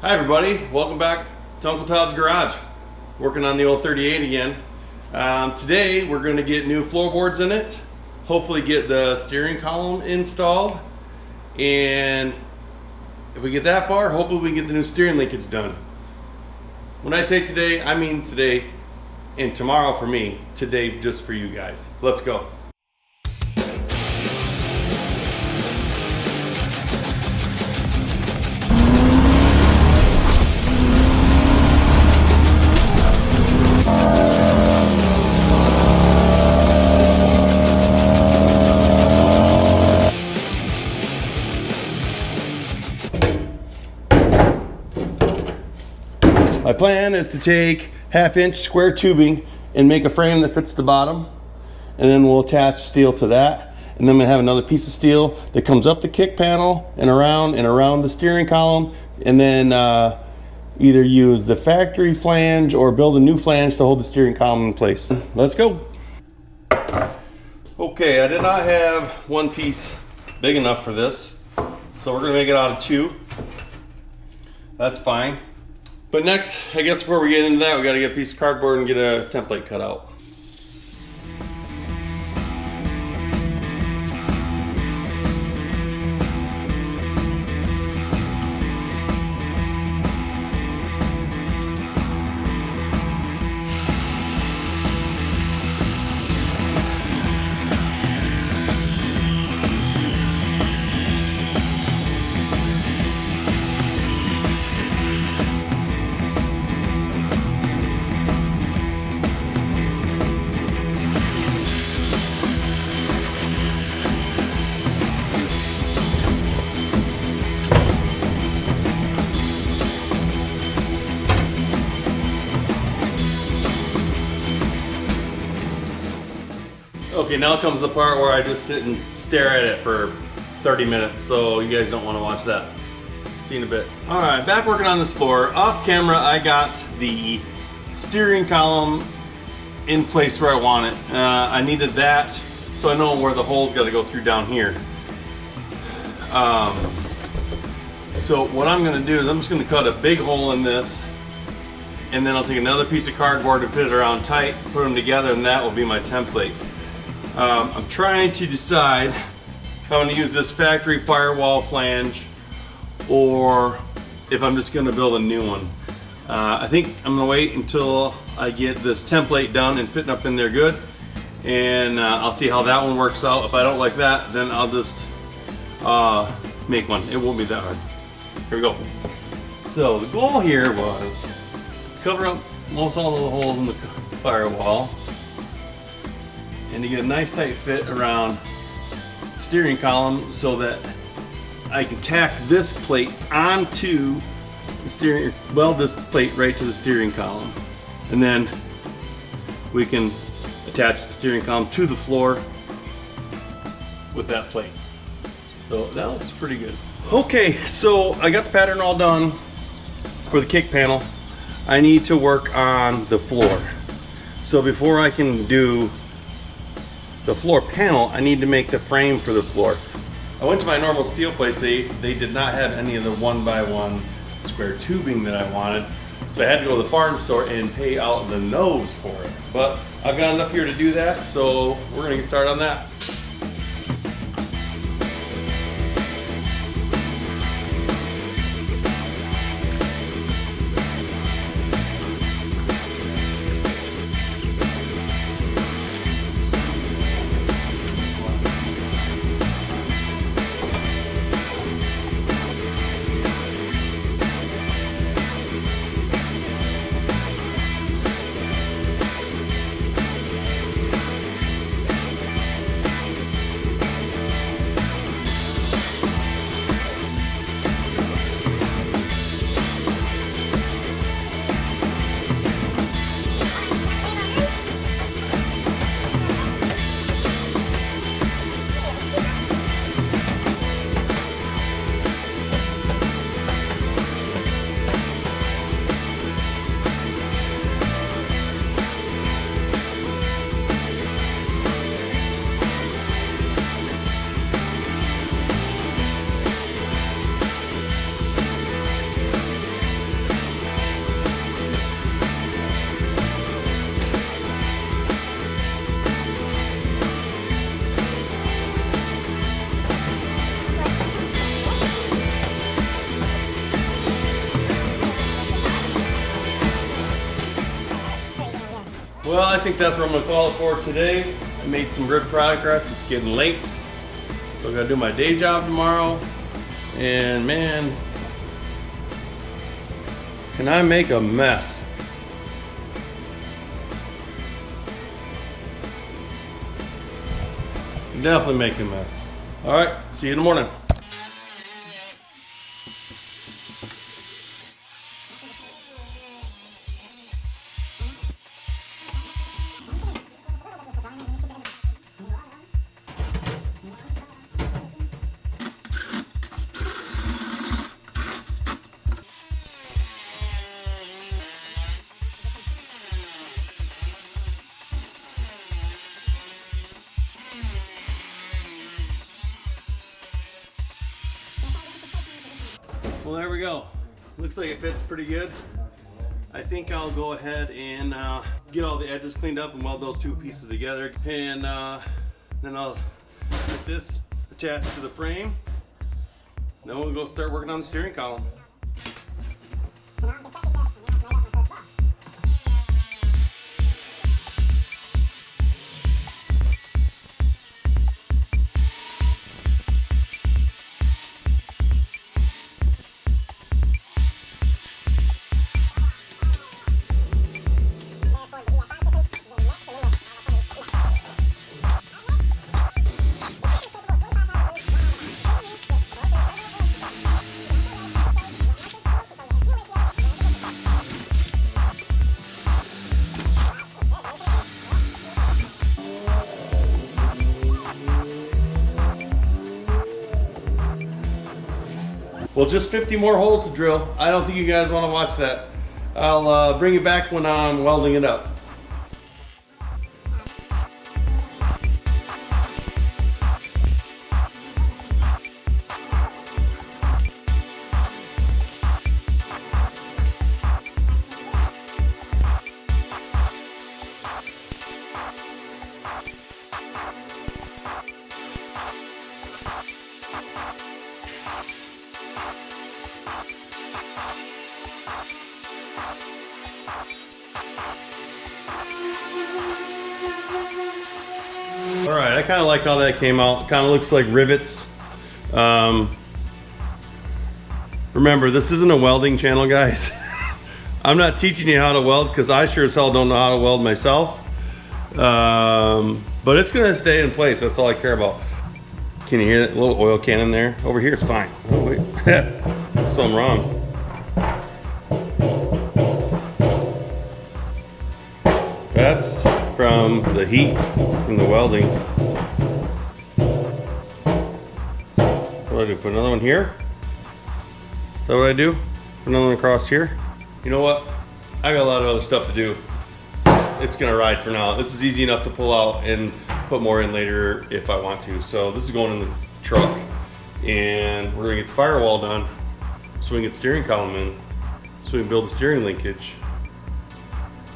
Hi everybody, welcome back to Uncle Todd's Garage. Working on the old 38 again. Today we're going to get new floorboards in it, hopefully get the steering column installed, and if we get that far, hopefully we can get the new steering linkage done. When I say today, I mean today and tomorrow for me, today just for you guys. Let's go. My plan is to take 1/2-inch square tubing and make a frame that fits the bottom, and then we'll attach steel to that, and then I'm gonna have another piece of steel that comes up the kick panel and around the steering column, and then either use the factory flange or build a new flange to hold the steering column in place. Let's go. Okay, I did not have one piece big enough for this, so we're gonna make it out of 2. That's fine. But next, I guess before we get into that, we gotta get a piece of cardboard and get a template cut out. Okay, now comes the part where I just sit and stare at it for 30 minutes, so you guys don't want to watch that. See you in a bit. All right, back working on this floor. Off camera, I got the steering column in place where I want it. I needed that so I know where the hole's got to go through down here. So what I'm going to do is I'm just going to cut a big hole in this, and then I'll take another piece of cardboard and fit it around tight, put them together, and that will be my template. I'm trying to decide if I'm going to use this factory firewall flange or if I'm just going to build a new one. I think I'm going to wait until I get this template done and fitting up in there good, and I'll see how that one works out. If I don't like that, then I'll just make one. It won't be that hard. Here we go. So the goal here was cover up most all of the holes in the firewall, and to get a nice tight fit around the steering column so that I can tack this plate onto the steering, weld this plate right to the steering column, and then we can attach the steering column to the floor with that plate. So that looks pretty good. Okay, so I got the pattern all done for the kick panel. I need to work on the floor. So before I can do the floor panel, I need to make the frame for the floor. I went to my normal steel place. They did not have any of the 1x1 square tubing that I wanted, so I had to go to the farm store and pay out the nose for it. But I've got enough here to do that, so we're gonna get started on that. Well, I think that's what I'm gonna call it for today. I made some good progress. It's getting late. So I gotta do my day job tomorrow. And man, can I make a mess? Definitely making a mess. All right, see you in the morning. Well, there we go. Looks like it fits pretty good. I think I'll go ahead and get all the edges cleaned up and weld those two pieces together. And then I'll get this attached to the frame. Then we'll go start working on the steering column. Well, just 50 more holes to drill. I don't think you guys want to watch that. I'll bring you back when I'm welding it up. All right, I kind of like how that came out. Kind of looks like rivets. Remember, this isn't a welding channel, guys. I'm not teaching you how to weld because I sure as hell don't know how to weld myself. But it's gonna stay in place. That's all I care about. Can you hear that little oil can in there? Over here, it's fine. Oh, wait. So I'm wrong. That's from the heat from the welding. What do I do? Put another one here? Is that what I do? Put another one across here? You know what? I got a lot of other stuff to do. It's gonna ride for now. This is easy enough to pull out and put more in later if I want to. So this is going in the truck, and we're gonna get the firewall done so we can get the steering column in, so we can build the steering linkage.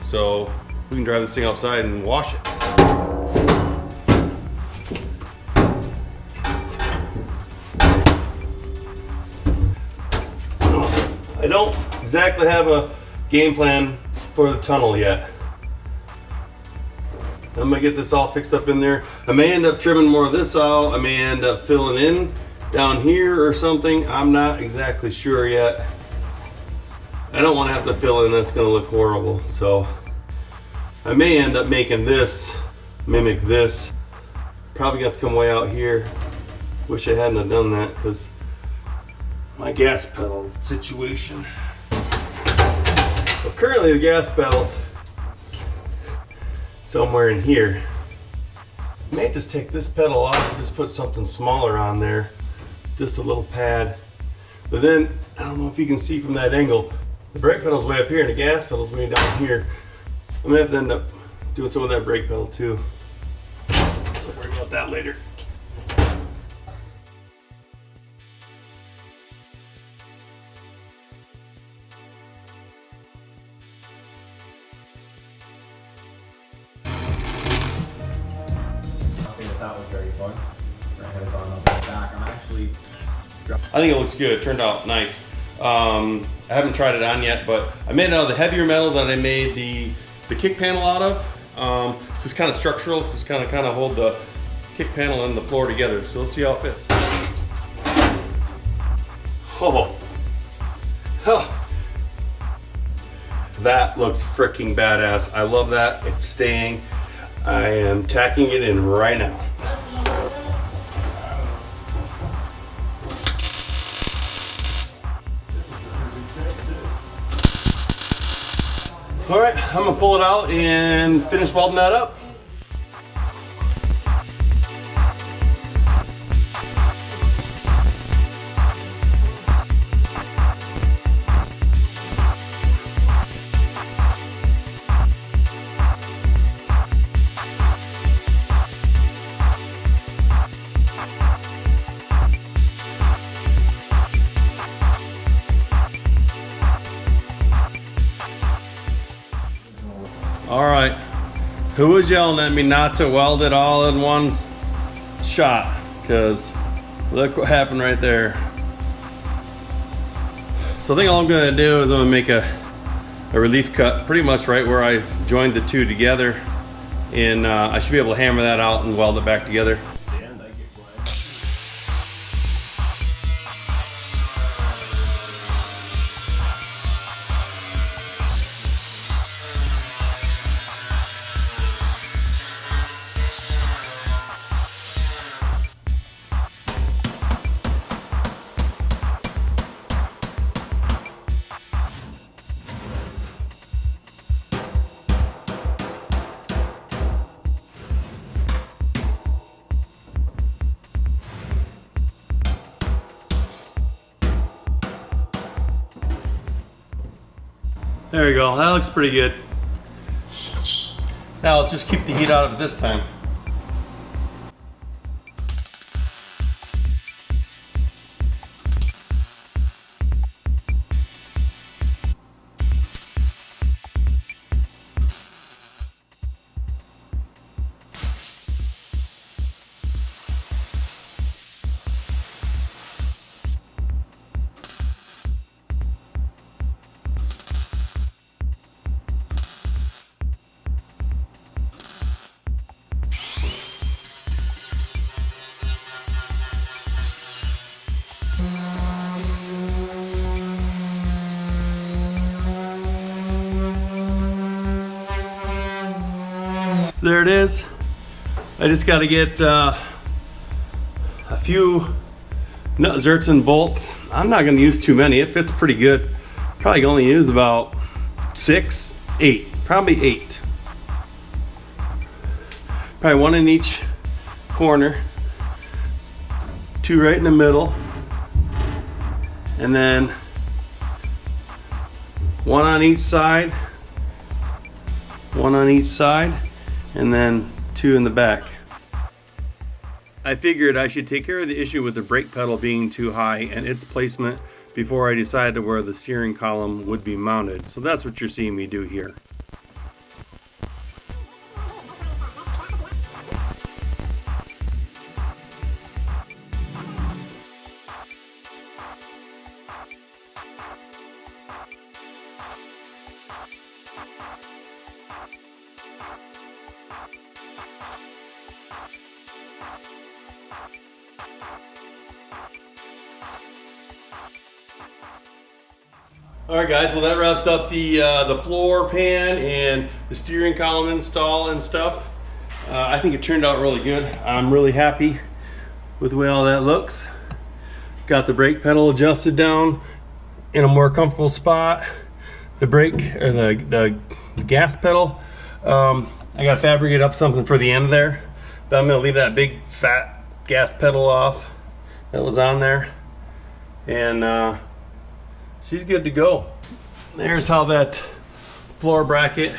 So we can drive this thing outside and wash it. I don't exactly have a game plan for the tunnel yet. I'm gonna get this all fixed up in there. I may end up trimming more of this out. I may end up filling in down here or something. I'm not exactly sure yet. I don't want to have to fill in. That's gonna look horrible. So I may end up making this mimic this. Probably got to come way out here. Wish I hadn't have done that because my gas pedal situation. But currently the gas pedal somewhere in here. I may just take this pedal off and just put something smaller on there. Just a little pad. But then, I don't know if you can see from that angle, the brake pedal's way up here and the gas pedal's way down here. I'm gonna have to end up doing some of that brake pedal too. So worry about that later. That was very fun. I think it looks good. It turned out nice. I haven't tried it on yet, but I made it out of the heavier metal that I made the kick panel out of. This is kind of structural. It's just kind of hold the kick panel and the floor together. So let's see how it fits. Oh. Oh. That looks freaking badass. I love that. It's staying. I am tacking it in right now. All right, I'm gonna pull it out and finish welding that up. All right, who was yelling at me not to weld it all in one shot? Because look what happened right there. So I think all I'm gonna do is I'm gonna make a relief cut pretty much right where I joined the two together, and I should be able to hammer that out and weld it back together. There we go, that looks pretty good. Now let's just keep the heat out of it this time. There it is. I just got to get a few nut zerts and bolts. I'm not going to use too many. It fits pretty good. Probably only use about 6, 8, probably 8. Probably one in each corner, 2 right in the middle, and then 1 on each side, 1 on each side, and then 2 in the back. I figured I should take care of the issue with the brake pedal being too high and its placement before I decided where the steering column would be mounted. So that's what you're seeing me do here. Alright guys, well that wraps up the floor pan and the steering column install and stuff. I think it turned out really good. I'm really happy with the way all that looks. Got the brake pedal adjusted down in a more comfortable spot. The brake, or the gas pedal, I gotta fabricate up something for the end there, but I'm gonna leave that big fat gas pedal off that was on there, and she's good to go. There's how that floor bracket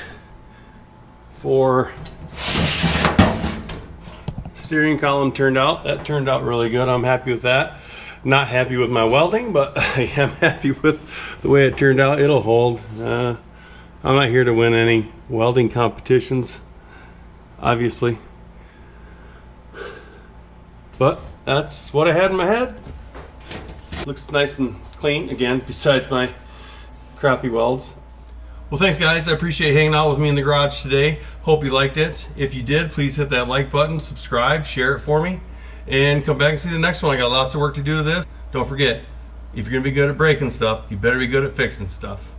for steering column turned out. That turned out really good. I'm happy with that. Not happy with my welding, but I am happy with the way it turned out. It'll hold. I'm not here to win any welding competitions, obviously, but that's what I had in my head. Looks nice and clean again, besides my crappy welds. Well, thanks guys. I appreciate hanging out with me in the garage today. Hope you liked it. If you did, please hit that like button, subscribe, share it for me, and come back and see the next one. I got lots of work to do to this. Don't forget, if you're gonna be good at breaking stuff, you better be good at fixing stuff.